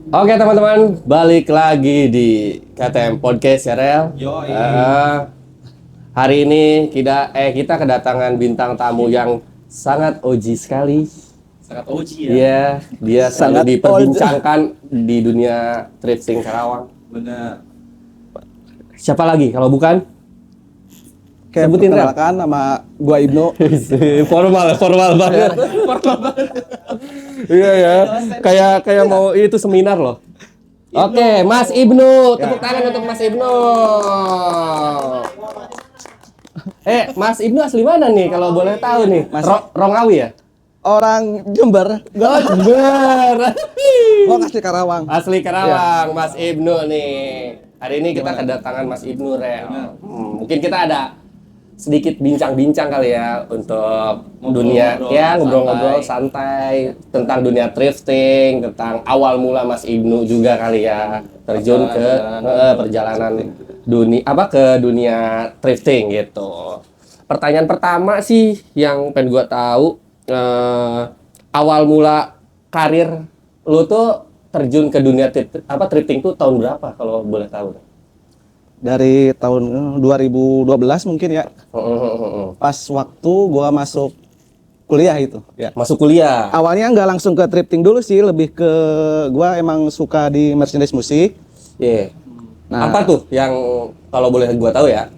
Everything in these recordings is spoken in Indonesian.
Oke teman-teman, balik lagi di KTM Podcast ya Rel. Yoi. Hari ini kita kedatangan bintang tamu yang sangat OG sekali. Sangat OG ya. Iya, dia Sangat sangat diperbincangkan di dunia drifting Karawang. Benar. Siapa lagi kalau bukan? Oke, Sebutin, Rel. perkenalkan nama gua Ibnu. formal banget. Iya ya, kayak mau itu seminar loh. Oke, Mas Ibnu, tepuk tangan untuk Mas Ibnu. Mas Ibnu asli mana nih kalau boleh tahu nih? Mas- Rongawi ya? Orang Jember. Oh, Jember. Gua asli Karawang. Asli Karawang, Mas Ibnu nih. Hari ini kita kedatangan Mas Ibnu Rel. Mungkin kita ada sedikit bincang-bincang kali ya untuk dunia ya, ngobrol-ngobrol santai tentang dunia drifting, tentang awal mula Mas Ibnu juga kali ya terjun ke perjalanan dunia drifting gitu. Pertanyaan pertama sih yang pengen gua tahu, awal mula karir lu tuh terjun ke dunia drifting tuh tahun berapa kalau boleh tahu? Dari tahun 2012 mungkin ya. Pas waktu gua masuk kuliah itu, ya. Masuk kuliah. Awalnya nggak langsung ke drifting dulu sih, lebih ke gua emang suka di merchandise musik. Iya. Nah. Apa tuh yang kalau boleh gua tahu ya?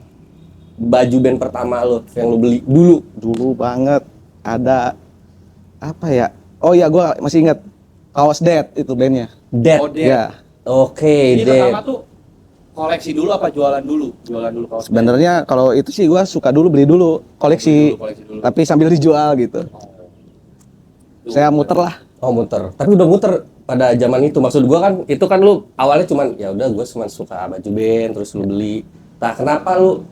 Baju band pertama lo yang lo beli dulu. Dulu banget ada apa ya? Oh ya, gua masih ingat Kaos Dead itu bandnya. Dead. Oh, Dead. Ya. Oke, Ini Dead. pertama tuh koleksi dulu apa jualan dulu? Jualan dulu kaos. Sebenarnya kalau itu sih gua suka dulu beli dulu, koleksi. Koleksi dulu. Tapi sambil dijual gitu. Saya muter lah. Oh, muter. Tapi udah muter pada zaman itu. Maksud gua kan itu kan lu awalnya cuman ya udah gua cuma suka baju band terus lu beli. Nah, kenapa lu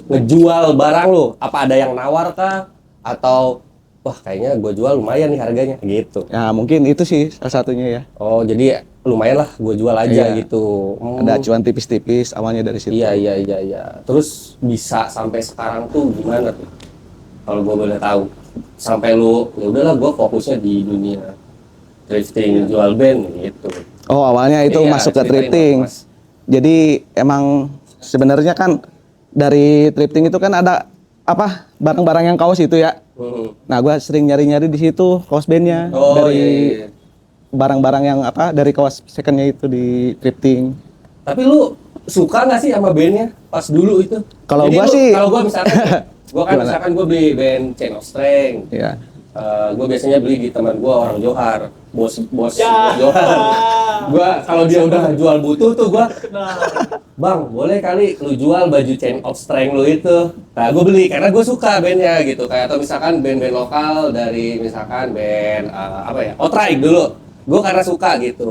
ngejual barang lu? Apa ada yang nawar kah? Atau wah kayaknya gua jual lumayan nih harganya gitu. Ya mungkin itu sih salah satunya ya. Oh, jadi lumayan lah gua jual aja Iya. gitu. Ada acuan tipis-tipis awalnya dari situ. Iya. Terus bisa sampai sekarang tuh gimana tuh? Kalau gua boleh tahu. Sampai lu ya udahlah gua fokusnya di dunia drifting, jual band gitu. Oh, awalnya itu Iya, masuk ke ceritain drifting. dong, Mas. Jadi emang sebenarnya kan dari drifting itu kan ada apa? Barang-barang yang kaos itu ya. Nah, gua sering nyari-nyari di situ kaos bandnya Oh, dari iya. barang-barang yang apa? Dari kaos secondnya itu di drifting. Tapi lu suka nggak sih sama bandnya pas dulu itu? Kalau Jadi gua lu- sih- kalau gua misalkan Gimana? misalkan gua beli band Chain of Strength. Ya. Gue biasanya beli di teman gue orang Johar, bos Johar. Gue kalau dia udah jual butuh tuh gue, bang boleh kali lu jual baju Chain of Strength lu itu. Nah gue beli karena gue suka bandnya gitu. Kayak atau misalkan band-band lokal dari misalkan band Outright dulu. Gue karena suka gitu.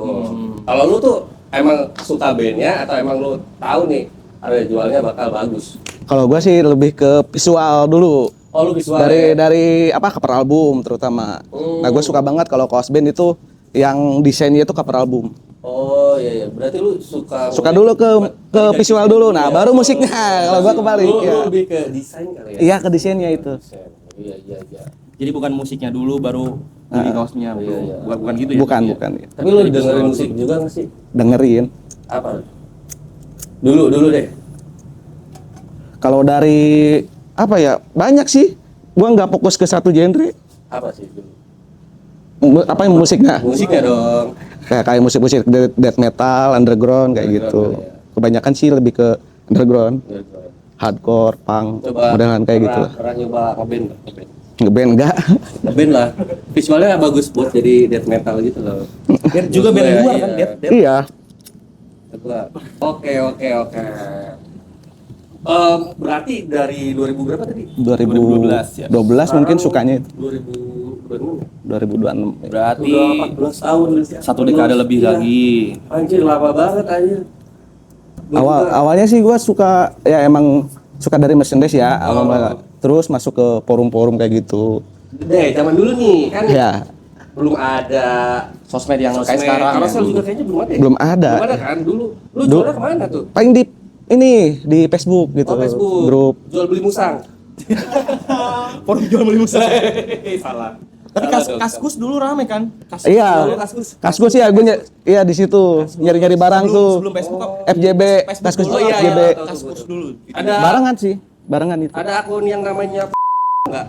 Kalau lu tuh emang suka bandnya atau emang lu tahu nih ada jualnya bakal bagus? Kalau gua sih lebih ke visual dulu. Oh lu visual Dari apa cover album terutama. Nah, gue suka banget kalau kaos band itu yang desainnya itu cover album. Oh iya, berarti lu suka Dulu ke visual dulu. Nah, baru musiknya. Kalau gua kebalik. Lu Ya. lebih ke desain kali ya? Iya, ke desainnya itu. Desain. Iya. Jadi bukan musiknya dulu baru beli kaosnya. Iya. Bukan gitu ya. Bukan. Tapi lu dengerin musik juga nggak sih? Dengerin. Apa? Dulu deh. Kalau dari apa ya? Banyak sih. Gua nggak fokus ke satu genre. Apa sih dulu? Apa yang musiknya? Musiknya dong. Kayak musik-musik death metal, underground kayak gitu. Underground, iya. Kebanyakan sih lebih ke underground, hardcore, punk, modelan kayak gitu. Pernah nyoba ngeband nggak? Ngeband enggak? Ngeband lah. Visualnya bagus buat jadi death metal gitu loh. Juga band luar kan, Dead. Iya. Oke. Berarti dari 2000 berapa tadi? 2012 ya. 12 mungkin sukanya itu. 2026. 2026. Berarti Udah 14 tahun. satu dekade lebih Iya. lagi. Anjir lama banget anjir. Awalnya sih gua suka ya emang suka dari merchandise ya. Terus masuk ke forum-forum kayak gitu. Zaman dulu nih kan Ya, belum ada Sosmed yang kayak sosmed. sekarang. Carousel juga kayaknya belum ada ya? belum ada. Belum ada kan dulu. Lu jualnya kemana tuh? Paling di ini di Facebook gitu. Oh, Facebook. Grup. Jual beli musang. Forum jual beli musik. Salah. Tapi Kaskus dulu rame kan? Iya. Kaskus ya, iya di situ nyari-nyari barang tuh. Sebelum Facebook FJB, Kaskus dulu, iya, FJB. Kaskus dulu. Ada Barengan sih, barengan itu. ada akun yang namanya enggak?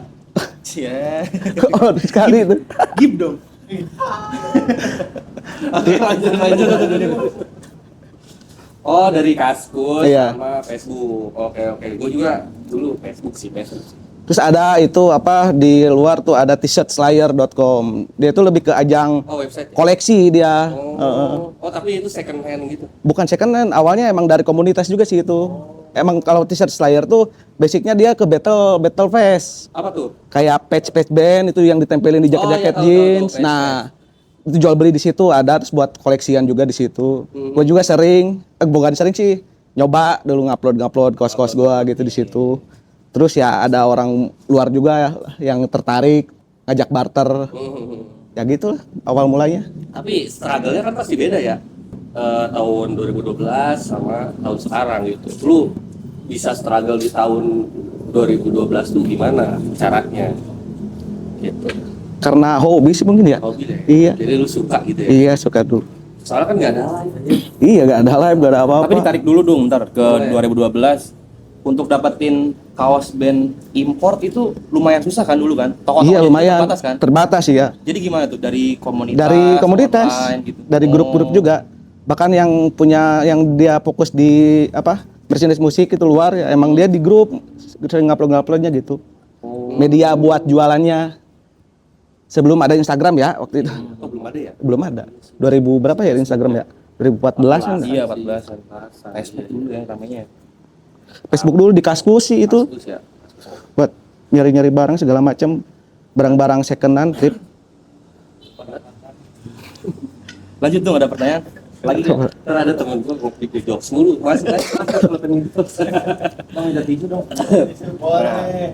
Cie. Oh, sekali itu. Gib dong. Lanjut. Oh, dari Kaskus Iya. sama Facebook. Oke. Gue juga dulu Facebook sih. Terus ada itu apa di luar tuh ada t-shirtslayer.com. Dia itu lebih ke ajang Oh, website. koleksi dia. Oh, tapi itu second hand gitu. Bukan second hand, awalnya emang dari komunitas juga sih itu. Emang kalau t-shirt Slayer tuh basicnya dia ke battle fest. Apa tuh? Kayak patch band itu yang ditempelin di jaket-jaket tahu, jeans. patch, Nah, itu jual beli di situ ada, terus buat koleksian juga di situ. Gue juga sering, bukan sering sih, nyoba dulu ngupload kos gue gitu di situ. Terus ya ada orang luar juga yang tertarik ngajak barter. Ya gitu lah awal mulanya. Tapi struggle-nya kan pasti beda ya. Tahun 2012 sama tahun sekarang gitu. Lu bisa struggle di tahun 2012 tuh gimana caranya? Gitu. Karena hobi sih mungkin ya. Hobi deh. Iya. Jadi lu suka gitu ya. Iya, suka dulu. Soalnya kan nggak ada live aja. Iya, gak ada live, gak ada apa-apa. Tapi ditarik dulu dong ntar ke Boleh. 2012. Untuk dapetin kaos band import itu lumayan susah kan dulu kan? Toko-toko Iya, itu lumayan terbatas kan? terbatas ya. Jadi gimana tuh dari komunitas? Dari komunitas, online gitu? dari grup-grup juga. Bahkan yang punya, yang dia fokus di apa, merchandise musik itu luar ya, emang dia di grup sering nguploadnya gitu. Media buat jualannya. Sebelum ada Instagram ya waktu itu. Oh, belum ada ya? Belum ada. 2000 berapa ya Instagram ya? 2014 kan? Iya 14-an. Facebook dulu yang namanya. Facebook dulu di Kaskus sih itu. Terus ya. Buat nyari-nyari barang segala macam. Barang-barang second hand, trip. Lanjut dong, ada pertanyaan? Lagi nggak? Ntar ada temen gue ngopi di jokes mulu. Masih kan? Kalau pengen jokes. Bang, udah tisu dong. Boleh.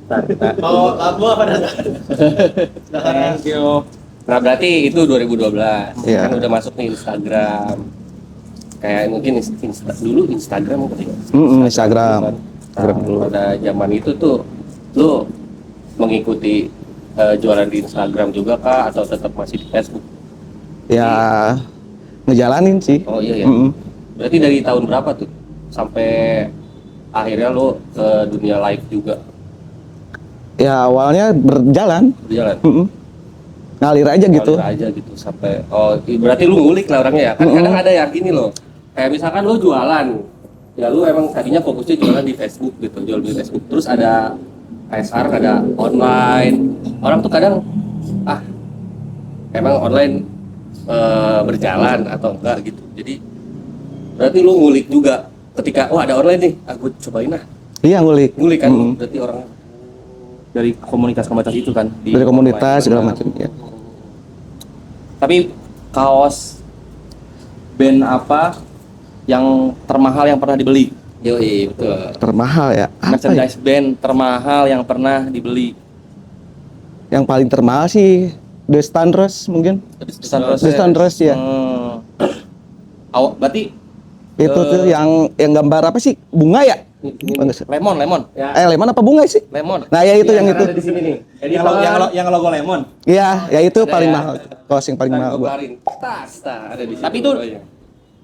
Nah, Mau lagu apa datang? Thank you. Nah berarti itu 2012. Iya. Kan udah masuk nih Instagram. Kayak mungkin dulu Instagram mungkin. Instagram. Instagram dulu. Pada zaman itu tuh lu mengikuti jualan di Instagram juga kah atau tetap masih di Facebook? Ya ngejalanin sih. Oh iya ya. Mm-mm. Berarti dari tahun berapa tuh sampai akhirnya lu ke dunia live juga Ya awalnya berjalan. berjalan? Mm-mm. Ngalir aja gitu. Ngalir aja gitu sampai berarti lu ngulik lah orangnya ya. Kan kadang ada yang gini loh. Kayak misalkan lu jualan. Ya lu emang tadinya fokusnya jualan di Facebook gitu, jual di Facebook. Terus ada kayak sekarang ada online. Orang tuh kadang emang online berjalan atau enggak gitu. Jadi berarti lu ngulik juga ketika ada online nih, aku cobain lah. Iya ngulik. Ngulik kan Mm-mm. berarti orang Dari komunitas-komunitas itu kan? Dari komunitas segala online. macam ya. Tapi kaos band apa yang termahal yang pernah dibeli? yoi betul. Termahal ya. Apa ya? Merchandise band termahal yang pernah dibeli? Yang paling termahal sih The Standards mungkin. The Standards ya. Berarti Itu tuh yang gambar apa sih? Bunga ya? lemon. Ya. Lemon apa bunga sih? Lemon. Nah ya itu yang Iya, itu. ada di sini nih. Jadi Yang logo lemon. Iya, ya itu Ada paling ya. mahal. Kaos yang paling mahal gua. Tas ada di sini. Tapi itu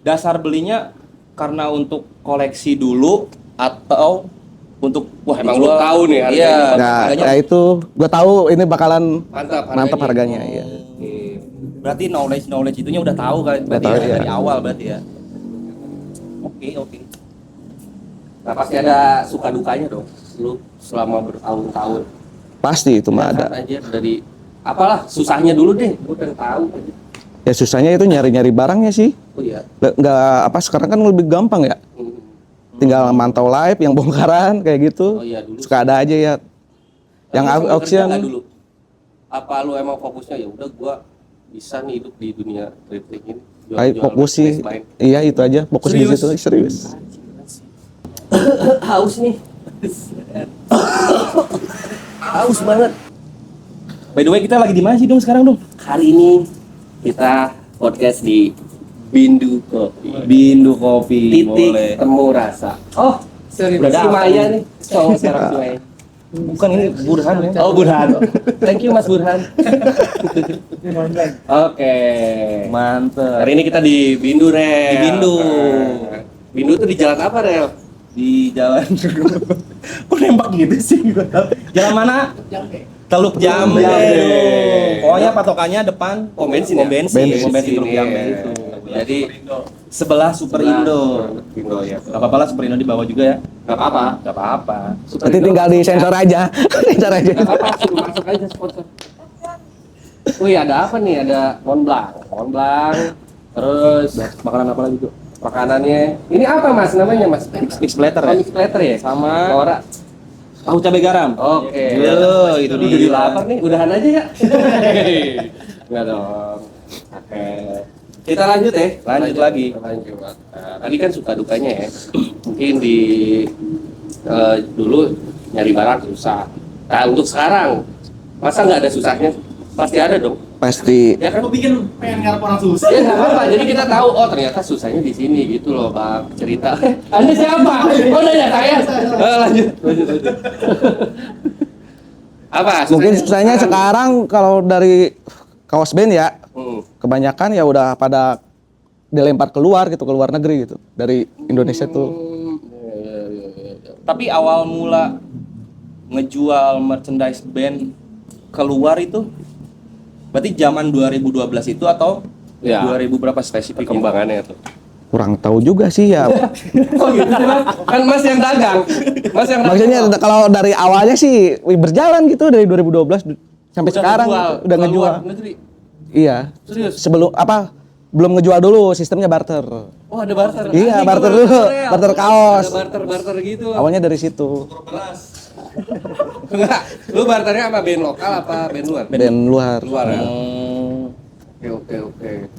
dasar belinya karena untuk koleksi dulu atau untuk Emang lu tahu nih harganya Iya, berapa? Nah, harganya. ya itu gua tahu ini bakalan mantap mantap harganya ya. Berarti knowledge itunya udah tahu kan berarti tahu, ya, iya. dari awal berarti ya. Oke. Nah pasti ada suka dukanya dong. Lu selama bertahun-tahun. Pasti itu mah Ya ada. kan, aja dari apalah susahnya dulu deh. Gua pengen tahu aja. Ya susahnya itu nyari-nyari barangnya sih. Oh iya. Nggak apa sekarang kan lebih gampang ya. Hmm. Tinggal mantau live yang bongkaran kayak gitu. Oh iya dulu. Suka ada aja ya. Yang Tapi lu auction kerja nggak dulu? Apa lu emang fokusnya ya udah gua bisa nih hidup di dunia thrifting ini. kayak fokus sih. merchandise lain. Iya itu aja, fokus di Serius? situ serius. Haus nih. Haus banget. By the way, kita lagi di mana sih dong sekarang dong? Hari ini kita podcast di Bindu Kopi. Bindu Kopi. Titik Boleh. temu rasa. Oh, Udah si daftar Maya nih. nih. Cowok sekarang si Maya. Bukan ini Burhan ya. Oh, Burhan. Thank you Mas Burhan. Oke. Mantep. Hari ini kita di Bindu, Rel. Di Bindu. Nah, Bindu tuh di jalan apa, Rel? Di jalan kok nembak gitu sih gua tahu. Jalan mana? Teluk Jambe. Pokoknya patokannya depan Pom bensin pom ya? bensin, pom bensin Bensin, Teluk iya. Jambe itu. Jadi Sebelah Superindo. Indo ya. Gak apa-apa lah Superindo di bawah juga ya. Gak apa-apa. Gak apa-apa. Nanti tinggal di sensor aja. Sensor aja. Gak apa-apa, suruh masuk aja sponsor. Wih, ada apa nih? Ada Mont Blanc. Mont Blanc. Terus Makanan apa lagi tuh? makanannya. Ini apa Mas namanya, Mas? Mix platter Oh, ya? mix platter ya? Sama Lora. tahu cabai garam. Oke. Yo, itu Udah jadi dia. lapar nih, udahan aja ya. Enggak dong. Oke. Kita lanjut ya. Lanjut lagi. Lanjut. Nah, tadi kan suka dukanya ya. Mungkin di dulu nyari barang susah. Nah, untuk sekarang masa nggak ada susahnya? Pasti ada dong. Pasti. Ya kan? Aku bikin pengen ngarep orang susah. Ya nggak apa-apa. Jadi kita tahu oh ternyata susahnya di sini gitu loh, Bang. Cerita. Anda siapa? Oh, nanya saya. Lanjut. Apa? Mungkin susahnya susahnya sekarang kalau dari kaos band ya, kebanyakan ya udah pada dilempar keluar gitu, ke luar negeri gitu. Dari Indonesia tuh. Tapi awal mula ngejual merchandise band keluar itu berarti zaman 2012 itu atau Ya. 2000 berapa spesifik Perkembangannya tuh. Kurang tahu juga sih ya. Oh gitu sih, Mas. Kan Mas yang dagang. Mas yang dagang. Maksudnya kalau dari awalnya sih berjalan gitu dari 2012 sampai sekarang ngejual, gitu, udah ke ngejual. luar negeri. Iya. Serius? Sebelum apa? Belum ngejual dulu, sistemnya barter. Oh, ada barter. Iya, Anjing, barter gua dulu. baru ya. Barter kaos. Ada barter gitu. Awalnya dari situ. Enggak. Lu barternya apa band lokal apa band luar? Band luar. Luar ya. Oke.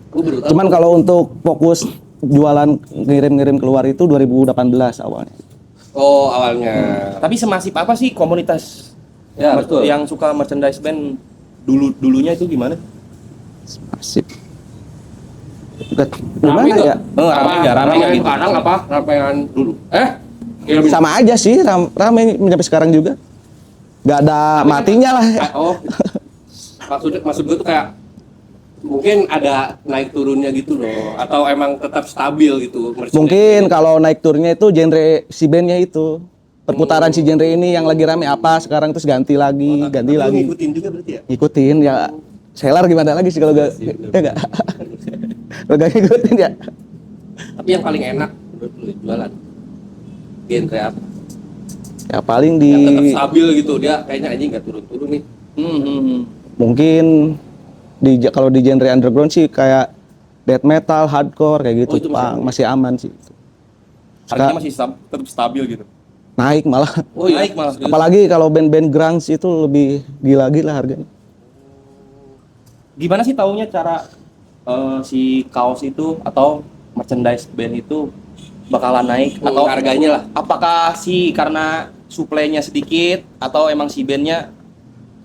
Gua baru tahu. Cuman kalau untuk fokus jualan ngirim-ngirim keluar itu 2018 awalnya. Oh, awalnya. Tapi semasif apa sih komunitas Ya, betul. yang suka merchandise band dulunya itu gimana? Masih. Rame Gimana nggak? ya? Rame nggak? Rame nggak gitu? Sekarang apa? Ramean dulu. Ya, Sama aja sih, rame sampai sekarang juga. Gak ada matinya lah. Oh. Maksud gue tuh kayak mungkin ada naik turunnya gitu loh atau emang tetap stabil gitu merchandise. Mungkin kalau naik turnya itu genre si bandnya itu. Perputaran si genre ini yang lagi rame apa sekarang terus ganti lagi, ganti Lu lagi. ngikutin juga berarti ya? Ngikutin ya. Seller gimana lagi sih kalau gak, ya gak? Kalau gak ngikutin ya. Tapi yang paling enak menurut lu jualan genre apa? Ya paling di Yang tetap stabil gitu dia kayaknya anjing nggak turun-turun nih. mungkin di kalau di genre underground sih kayak death metal, hardcore kayak gitu, Oh, itu masih Punk, masih aman sih. Harganya masih tetap stabil gitu. Naik malah. Oh iya. Naik malah. Apalagi kalau band-band grunge itu lebih gila-gila harganya. Gimana sih taunya cara si kaos itu atau merchandise band itu bakalan naik atau harganya lah. Apakah sih karena suplainya sedikit atau emang si bandnya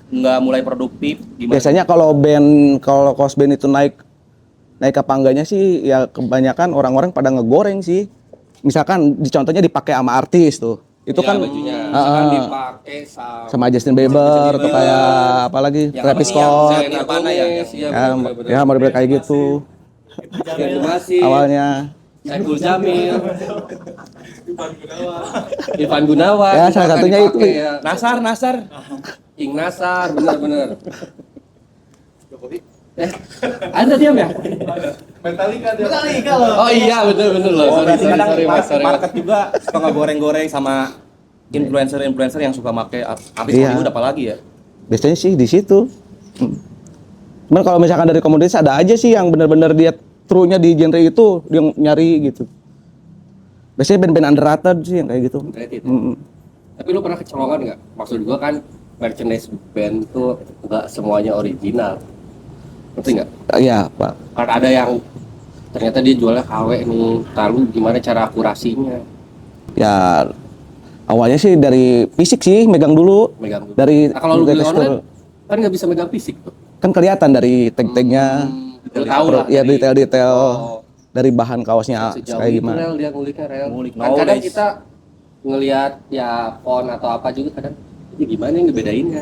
nggak mulai produktif? Gimana? Biasanya kalau kaos band itu naik apa enggaknya sih ya kebanyakan orang-orang pada ngegoreng sih. Misalkan contohnya dipakai sama artis tuh. Itu Ya, kan bajunya misalkan Heeh. dipakai sama Justin Bieber atau kayak apalagi Travis Scott. Selena Gomez, iya Ya model kayak gitu Yang masih awalnya. Saiful Jamil, Ivan Gunawan, Ya, salah satunya itu. dipakai ya. Nasar. Ing Nasar, bener. Ada diam ya? Metallica loh. Oh iya, bener loh. Berarti kadang Sorry, Mas. market juga suka ngegoreng-goreng sama influencer yang suka make artis Iya. Hollywood apalagi ya. Biasanya sih di situ. Cuman kalau misalkan dari komunitas ada aja sih yang benar-benar dia true-nya di genre itu dia nyari gitu. Biasanya band-band underrated sih yang kayak gitu. Underrated. Mm-mm. Tapi lu pernah kecolongan nggak? Maksud gua kan merchandise band tuh nggak semuanya original. Ngerti nggak? Iya, Pak. Kan ada yang ternyata dia jualnya KW nih. Lalu gimana cara akurasinya? Ya awalnya sih dari fisik sih megang dulu. Megang dulu. Dari Nah, kalau lu beli tekstur. online kan nggak bisa megang fisik tuh. Kan kelihatan dari tag-tagnya. Detail tahu lah. Ya dari- detail-detail Oh. dari bahan kaosnya Sejauh kayak itu gimana. rel dia nguliknya rel. Ngulik Kan kadang knowledge. kita ngelihat ya font atau apa juga kadang Jadi gimana yang ngebedainnya?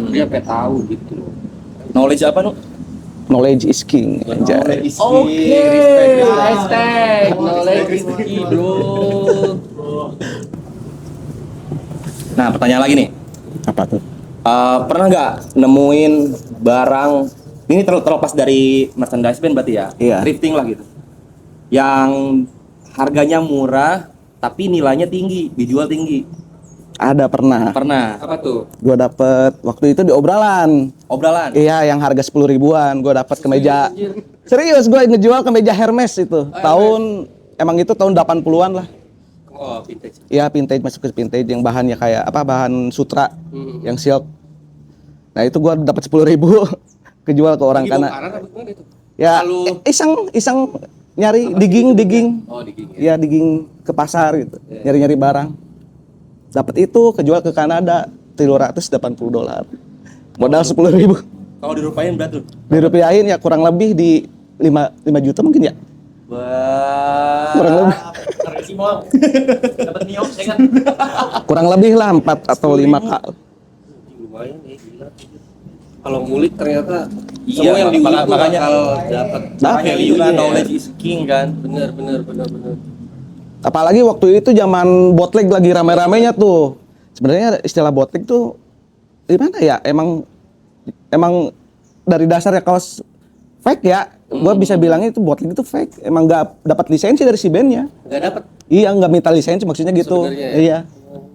Dia sampai tahu gitu loh. Knowledge apa nu? Knowledge is king. Anjay. Oke, hashtag knowledge is key, bro. Nah, pertanyaan lagi nih. Apa tuh? Pernah nggak nemuin barang ini terlepas dari merchandise band berarti ya? Iya. Thrifting lah gitu. Yang harganya murah tapi nilainya tinggi, dijual tinggi. Ada pernah. Pernah. Apa tuh? Gua dapet waktu itu di Obralan. Obrolan. Iya, yang harga 10 ribuan. Gua dapet kemeja. Serius, gua ngejual kemeja Hermes itu. Emang itu tahun 80-an lah. Oh, vintage. Iya, vintage, masuk ke vintage yang bahannya kayak apa? Bahan sutra yang silk. Nah, itu gua dapat 10 ribu kejual ke orang Lagi karena bongkaran apa gimana itu? ya Lalu- iseng nyari digging. Oh, digging ya. Ya digging ke pasar gitu. Nyari-nyari barang. Dapat itu kejual ke Kanada $380. Modal 10 ribu. Kalau dirupain berapa tuh? Dirupiahin ya kurang lebih di 5 juta mungkin ya. Wah. Kurang lebih. Dapat Mio, ya kan? Kurang lebih lah 4 atau 5 kali. Lumayan ya, gila. Kalau ngulik ternyata Iya, semua yang diulik tuh makanya bakal dapat Value kan, knowledge is king kan. bener. Apalagi waktu itu zaman bootleg lagi rame-ramenya tuh. Sebenarnya istilah bootleg tuh gimana ya? Emang dari dasarnya kaos fake ya. Gua bisa bilangnya itu bootleg itu fake. Emang nggak dapat lisensi dari si bandnya. Nggak dapat. Iya, nggak minta lisensi maksudnya gitu. Sebenarnya ya? Iya.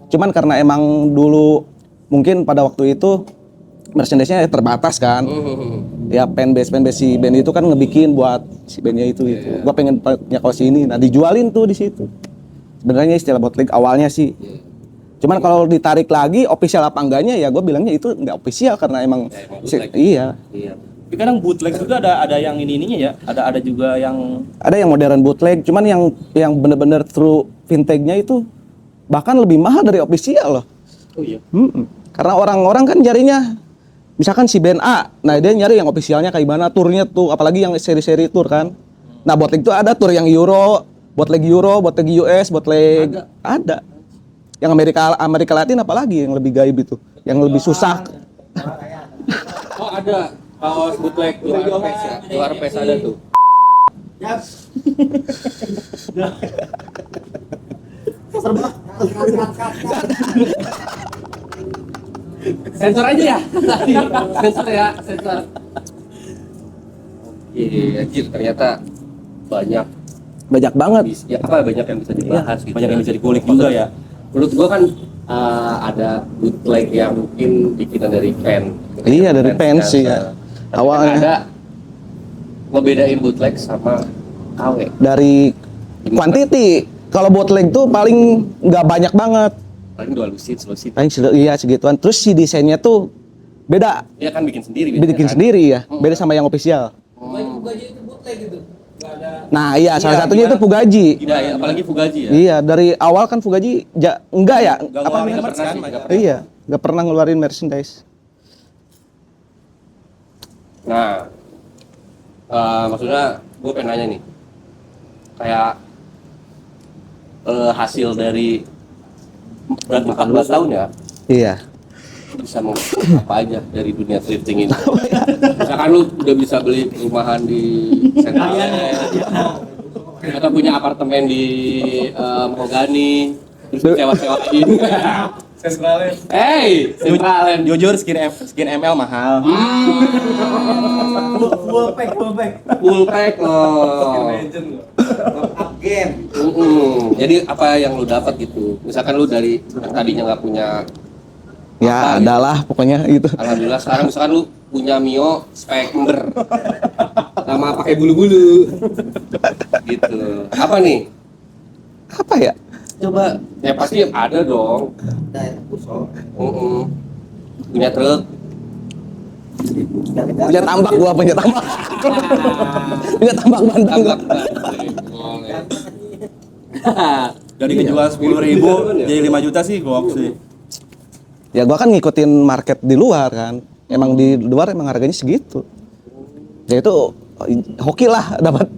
Cuman karena emang dulu mungkin pada waktu itu merchandise-nya terbatas kan. Ya fanbase si band itu kan ngebikin buat si bandnya itu. Gua pengen punya kaos ini, nah dijualin tuh di situ. Sebenarnya istilah bootleg awalnya sih. Cuman kalau ditarik lagi official apa enggaknya ya gue bilangnya itu nggak official karena emang bootleg. iya. Tapi kadang bootleg juga ada yang ininya ya. Ada juga yang Ada yang modern bootleg, cuman yang bener-bener true vintage-nya itu bahkan lebih mahal dari official loh. Oh iya. Karena orang-orang kan nyarinya misalkan si band A, nah dia nyari yang officialnya kayak gimana, turnya tuh, apalagi yang seri-seri tour kan. Nah bootleg itu ada tour yang Euro, bootleg US, bootleg ada. Yang Amerika Latin apalagi yang lebih gaib itu, yang lebih susah. Oh, ada kaos bootleg luar pes ya. Luar pes ada tuh. Sensor aja ya. Sensor ya, sensor. Iya, anjir ternyata banyak Banyak banget. ya apa banyak yang bisa dibahas gitu. banyak yang bisa dikulik juga ya. Menurut gua kan ada bootleg yang mungkin bikinan dari pen. Iya, dari pen sih ya. Awalnya. Ada ngebedain bootleg sama KW. Dari quantity, kalau bootleg tuh paling nggak banyak banget. Paling dua lusin, selusin. Paling iya segituan. Terus si desainnya tuh beda, Dia kan bikin sendiri. bikin kan? sendiri ya, beda sama yang official. Nah iya, salah satunya itu Fugazi. Tidak, ya, apalagi Fugazi ya. Iya, dari awal kan Fugazi enggak ya? Enggak Apa ngeluarin namanya? merch kan? Iya, nggak pernah ngeluarin merchandise. Nah, maksudnya gue pengen nanya nih, kayak hasil dari berarti 14 tahun ya, Iya. bisa mau apa aja dari dunia thrifting ini. Misalkan lu udah bisa beli perumahan di Central atau punya apartemen di Mogani, terus sewa-sewain. Hey, Centralen. Jujur skin ML mahal. Full pack. Full pack loh. Jadi apa yang lu dapat gitu? Misalkan lu dari yang tadinya nggak punya, Ya, Apa gitu? adalah pokoknya gitu. alhamdulillah sekarang misalkan lu punya Mio spek ember sama pakai bulu-bulu, gitu. Apa nih? Apa ya? Coba, ya pasti ada dong. Punya truk. Punya tambak gua, punya tambak. Punya tambak Bandung. Tambak. Dari kejual 10.000 jadi 5 juta sih gok sih. Ya gua kan ngikutin market di luar kan. Emang di luar emang harganya segitu. Ya itu hoki lah dapat.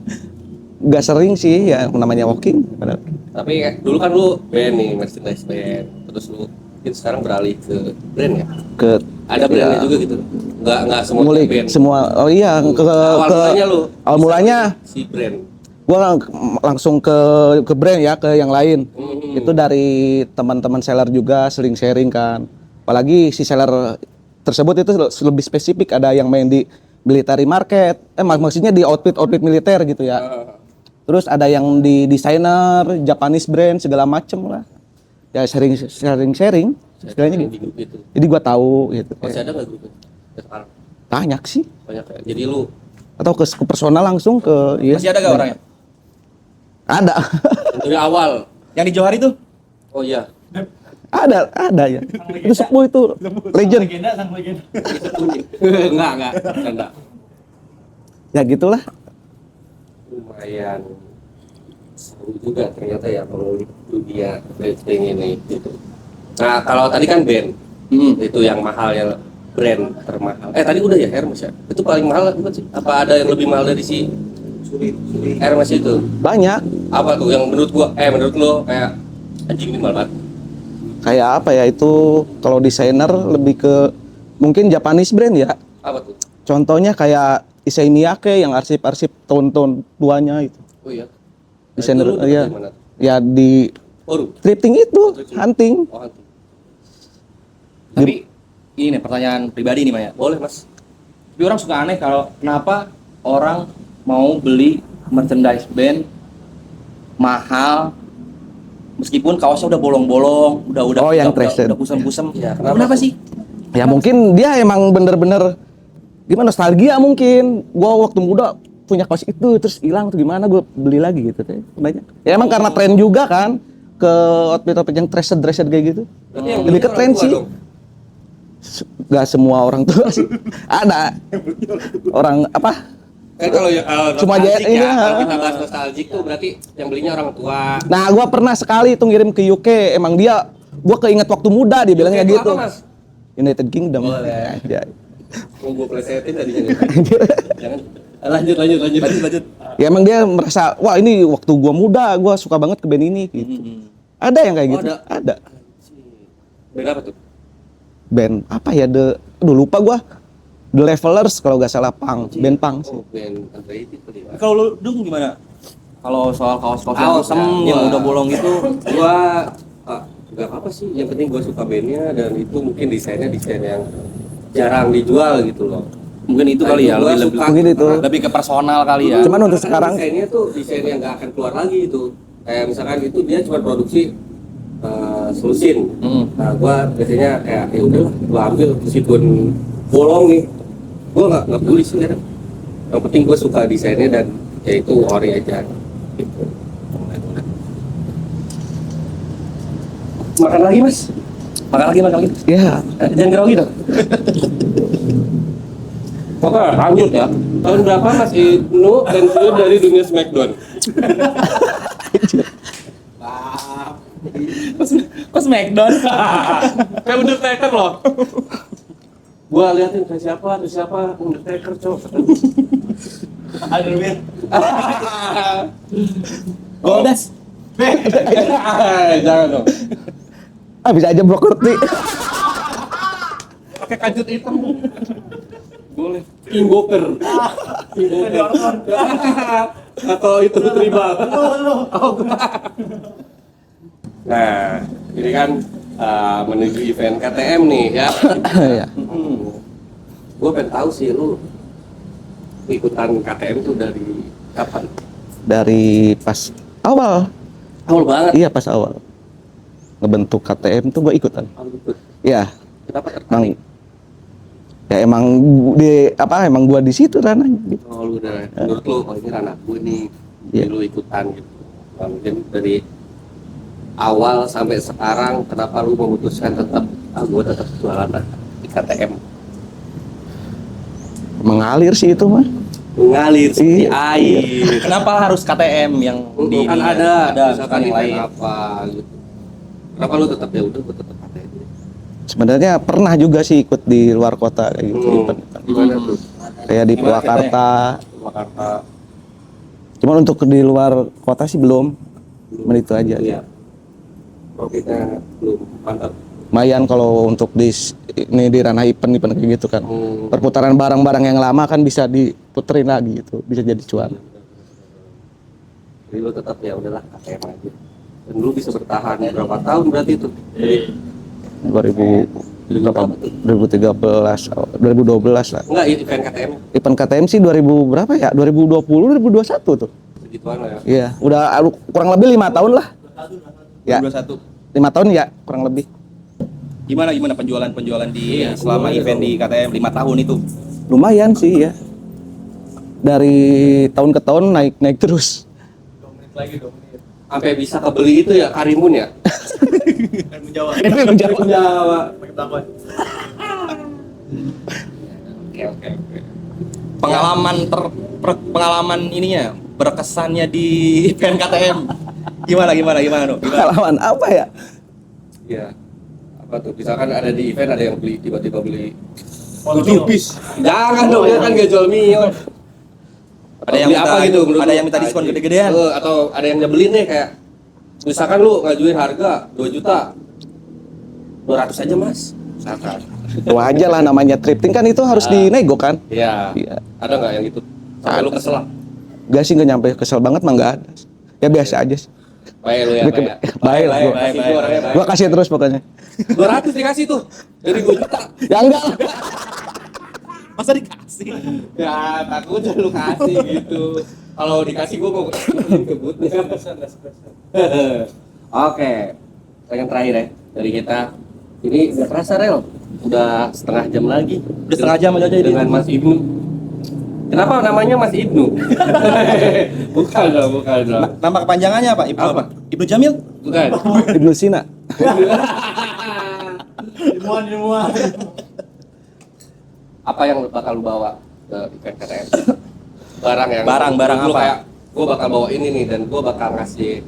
Gak sering sih ya namanya hoki. Tapi dulu kan lu band nih, merchandise band. Terus lu mungkin sekarang beralih ke brand ya. ke Ada brandnya juga gitu. Nggak semua ngulik brand. semua. Oh iya, Awal mulanya lu. awal mulanya Si brand. gua langsung ke brand ya, ke yang lain. Itu dari teman-teman seller juga sering sharing kan. Apalagi si seller tersebut itu lebih spesifik, ada yang main di military market. Maksudnya di outfit militer gitu ya. Terus ada yang di desainer, Japanese brand segala macem lah. Ya sharing istilahnya Di gitu. grup itu. Jadi gua tahu gitu. Masih ada nggak grupnya? Ya, sekarang Banyak sih. banyak ya. Jadi lu Atau ke personal langsung ke iya. Masih ada gak orangnya? Ada. dari awal. Yang di Johari tuh? Oh iya. ada ya. Itu sepuh itu legend. Legenda sang legenda. enggak. Canda. Ya gitulah. Lumayan seru juga ternyata ya mengulik dunia drifting ini gitu. Nah kalau tadi kan band itu yang mahal ya, brand termahal. Tadi udah ya Hermes ya. Itu paling mahal bukan sih? Apa ada yang lebih mahal dari si Hermes itu? Banyak. Apa tuh yang menurut gua menurut lo kayak anjing ini mahal banget? Kayak apa ya itu, kalau desainer lebih ke mungkin Japanese brand ya. Apa tuh? Contohnya kayak Issey Miyake yang arsip-arsip tahun-tahun tuanya itu. Oh iya. Desainer Itu lu ya. dari mana? Ya di Baru. thrifting itu, hunting. Oh, hantu. Tapi ini nih pertanyaan pribadi nih Maya. Boleh mas. Tapi orang suka aneh kalau kenapa orang mau beli merchandise band mahal meskipun kaosnya udah bolong-bolong, udah Oh, yang udah traced. kusem-kusem. Ya, Kenapa sih? Ya mungkin dia emang bener-bener gimana, nostalgia mungkin. Gua waktu muda punya kaos itu terus hilang tuh, gimana gue beli lagi gitu teh. Banyak. Ya emang karena tren juga kan ke outfit yang dressed kayak gitu. Berarti yang Lebih ke beli tren orang tua sih. dong? Gak semua orang tua sih. Ada orang apa? Kalau ya Cuma aja nostalgic ini, ya, kalau ha. kita bahas nostalgic tuh berarti yang belinya orang tua. Nah, gua pernah sekali tuh ngirim ke UK. Emang dia, gua keinget waktu muda dia bilangnya Itu gitu. apa, Mas? United Kingdom. Boleh. Ya. Mau gue plesetin tadinya. Jangan. Lanjut. Ya emang dia merasa, wah ini waktu gua muda, gua suka banget ke band ini gitu. Ada yang kayak Oh, gitu. ada. Ada. Beda apa tuh? Band apa ya, aduh lupa gua. The Levelers kalau nggak salah, punk, band punk sih. Oh, band underrated kali ya. Kalau lu Dung gimana? Kalau soal kaos-kaos yang Kaos, kusem ya. yang Wah. udah bolong gitu, Gua nggak apa-apa sih. Yang penting gua suka bandnya dan itu mungkin desainnya desain yang jarang dijual gitu loh. mungkin itu kali ya, Gua lebih suka Mungkin itu. karena lebih ke personal kali ya. Cuman untuk karena sekarang- desainnya tuh desain yang nggak akan keluar lagi itu. Kayak misalkan itu dia cuma produksi selusin. Nah, gua biasanya kayak ya udah gua ambil meskipun bolong nih. Gua nggak peduli sih kadang. Yang penting gua suka desainnya dan ya itu ori aja. Gitu. Makan lagi mas? Makan lagi. Ya, Jangan grogi dong. Oke, lanjut ya. Tahun berapa Mas Ibnu pensiun dari dunia Smackdown? Kok Smackdown? Kayak Undertaker loh. Gua liatin ke siapa Undertaker cok. Ada lebih. Goldas. Jangan dong. bisa aja Brokerti. Pakai kajut hitam. Boleh. King Boker. Atau itu tribal. Nah, ini kan menuju event KTM nih ya. Ya. Gue pengen tahu sih lu ikutan KTM tuh dari kapan? Dari pas awal. Awal banget. Iya, pas awal. Ngebentuk KTM tuh gua ikutan. Ya, Kenapa emang tertarik? ya emang emang gua di situ ranahnya gitu. Oh, lu udah menurut lu oh ini ranah gue nih, Iya. lu ikutan gitu. Nah, mungkin dari awal sampai sekarang kenapa lu memutuskan tetap gue tetap jualan di KTM? Mengalir sih itu mah. Mengalir seperti Iya. air. Kenapa harus KTM yang di Kan ini ya? ada bukan misalkan yang event lain. apa gitu. Kenapa lu tetap ya udah gue tetap KTM? Sebenarnya pernah juga sih ikut di luar kota kayak gitu. event. Gimana tuh? Kayak di Gimana Purwakarta. Jakarta. Cuman untuk di luar kota sih belum. Cuman itu aja. Iya. Profitnya belum mantap. lumayan kalau untuk ini di ranah event kayak gitu kan. Perputaran barang-barang yang lama kan bisa diputerin lagi gitu, bisa jadi cuan. Jadi lu tetap ya udahlah KTM aja. Dan lu bisa bertahan berapa tahun berarti itu? 2000 berapa? 2013, 2012 lah. Enggak, event KTM Event KTM sih 2000 berapa ya? 2020, 2021 tuh. segituan lah ya. Iya, udah kurang lebih 5 tahun lah. Ya, 21. 5 tahun ya, kurang lebih. Gimana penjualan di selama event di KTM 5 tahun itu? Lumayan sih ya. Dari tahun ke tahun naik terus. Sampai bisa kebeli itu ya Karimun ya. Menjawab. Jawa. Pakai takut. Oke. Pengalaman ininya berkesannya di event KTM. Gimana no? Pengalaman apa ya? Iya. Apa tuh? Misalkan ada di event ada yang tiba-tiba beli Mobil. Jangan dong, dia kan gak jual Mio. Ada yang Beli minta, apa gitu menurut ada lu? yang minta diskon gede-gedean. Atau ada yang nyebelin nih kayak misalkan lu ngajuin harga 2 juta 200 aja mas misalkan. Itu aja lah namanya thrifting kan itu harus dinego kan? Iya. Iya. Ada nggak yang gitu? Sampai lu kesel? Gak sih, gak nyampe kesel banget mah, gak ada. Ya biasa aja sih. Baik lu ya, baik ya. Baik lah gua. Kasih gua orangnya baik. Gua kasih terus pokoknya. 200 dikasih tuh dari 2 juta. Ya enggak lah. Masa dikasih? Ya takutnya lu kasih gitu. Kalau dikasih gua mau kebutnya. Oke. Yang terakhir ya dari kita. Ini udah kerasa Rel. Udah setengah jam lagi. Udah setengah jam aja ini. Dengan Mas Ibnu. Kenapa namanya Mas Ibnu? bukan dong. Nama kepanjangannya apa? Ibnu Apa? Ibnu Jamil? Bukan. Ibnu Sina. Ilmuwan. Apa yang bakal lu bawa ke event KTM? Barang Barang lu apa? Kayak gua bakal bawa ini nih dan gua bakal ngasih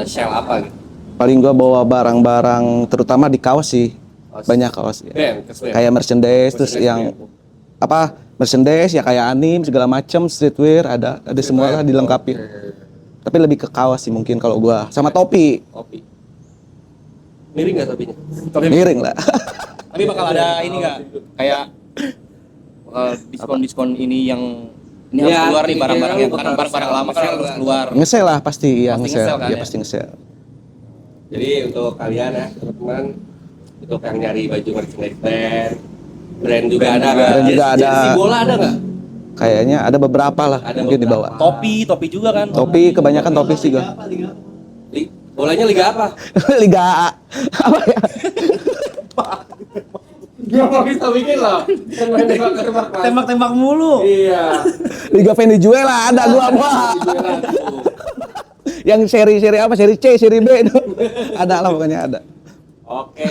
shell apa gitu. Paling gua bawa barang-barang terutama di kaos sih. Banyak kaos ya. Kayak merchandise terus yang apa? Merchandise ya kayak anime segala macam, streetwear ada semua lah dilengkapi. Tapi lebih ke kaos sih mungkin kalau gua sama topi. Kopi. Miring nggak topinya? Miring lah. Tapi bakal ada ini nggak? Kayak diskon ini yang ini harus Ya, keluar nih barang-barang yang bakal karena barang-barang sale, lama kan harus keluar. Ngesel lah pasti, ya Pasti ngesel. nge-sale kan Iya ya? pasti ngesel. Jadi untuk kalian ya teman-teman, untuk yang nyari baju merchandise brand juga ada nggak? Brand juga ada. Jersey bola ada nggak? Kayaknya ada beberapa lah Ada mungkin beberapa. dibawa. Topi juga kan? Topi kebanyakan topi sih gua. Bolanya liga apa? Liga A. Apa ya? Gak mau bisa bikin loh. Kan main tembak-tembak Mas. Tembak-tembak mulu. Iya. Liga Venezuela ada gua Pak. Yang seri apa? Seri C, seri B itu. Ada lah pokoknya ada. Oke.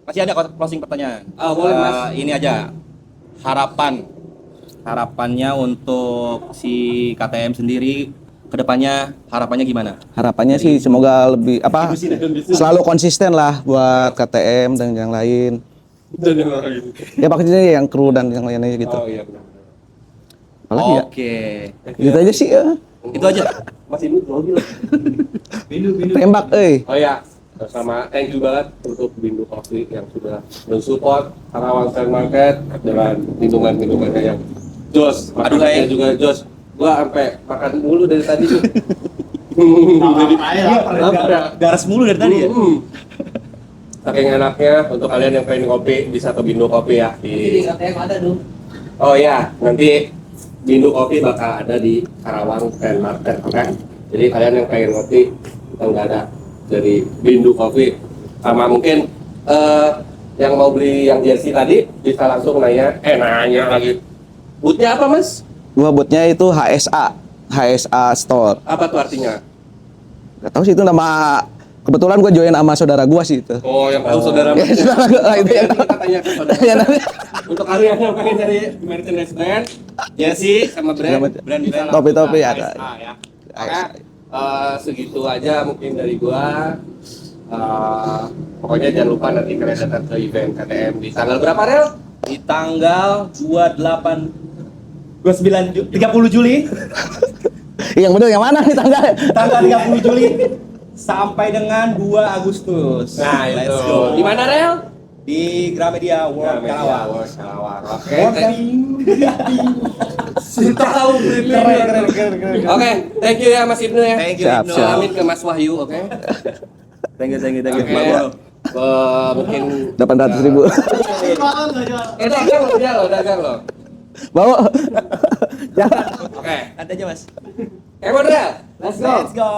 Masih ada closing pertanyaan. Boleh, Mas. Ini aja. Harapannya untuk si KTM sendiri kedepannya harapannya gimana? Harapannya sih semoga lebih apa? Selalu konsisten lah buat KTM dan yang lain. Ya maksudnya yang kru dan yang lainnya gitu. Oh iya benar. Apalagi ya? Oke. Gitu aja sih ya. Itu aja. Masih ini grogi loh. Tembak Oh ya, sama thank you banget untuk Bindu Coffee yang sudah mensupport Karawang Fair Market dengan minuman-minumannya yang jos. Aduh, Makanannya juga jos. Gua sampai makan mulu dari tadi tuh. Lapar ya? Garas mulu dari tadi ya. Saking enaknya untuk kalian yang pengen kopi bisa ke Bindu Kopi ya di KTM ada dong. Oh ya, nanti Bindu Kopi bakal ada di Karawang Fair Market, oke? Jadi kalian yang pengen kopi yang nggak ada dari Bindu Kopi sama mungkin yang mau beli yang jersey tadi bisa langsung nanya lagi. Bootnya apa mas? gua buatnya itu HSA Store. Apa tuh artinya? Gak tahu sih itu nama, kebetulan gua join sama saudara gua sih itu. Oh yang tahu saudara Ya, mas. saudara gua itu yang Kita tanya ke saudara. Ya, namanya. Untuk kalian yang pengen cari merchandise brand, jersey sama brand bisa Topi-topi langsung ke ada. HSA ya. Oke, segitu aja mungkin dari gua. Pokoknya jangan lupa nanti kalian datang ke event KTM di tanggal berapa Rel? Di tanggal 30 Juli. Yang bener yang mana nih tanggalnya? Tanggal 30 Juli sampai dengan 2 Agustus. Nah, Let's itu. go. Di mana, Rel? Di Gramedia World Kalawang. Oke. Tahu Keren. Oke, thank you ya Mas Ibnu ya. Thank you, Siap, Ibnu. siap. Salamin ke Mas Wahyu, oke? Thank you. Oke. Mungkin 800.000. Jualan nggak jualan? dagang loh. Bawa. Oke. Ada aja, Mas. Rel. Let's go. Let's go.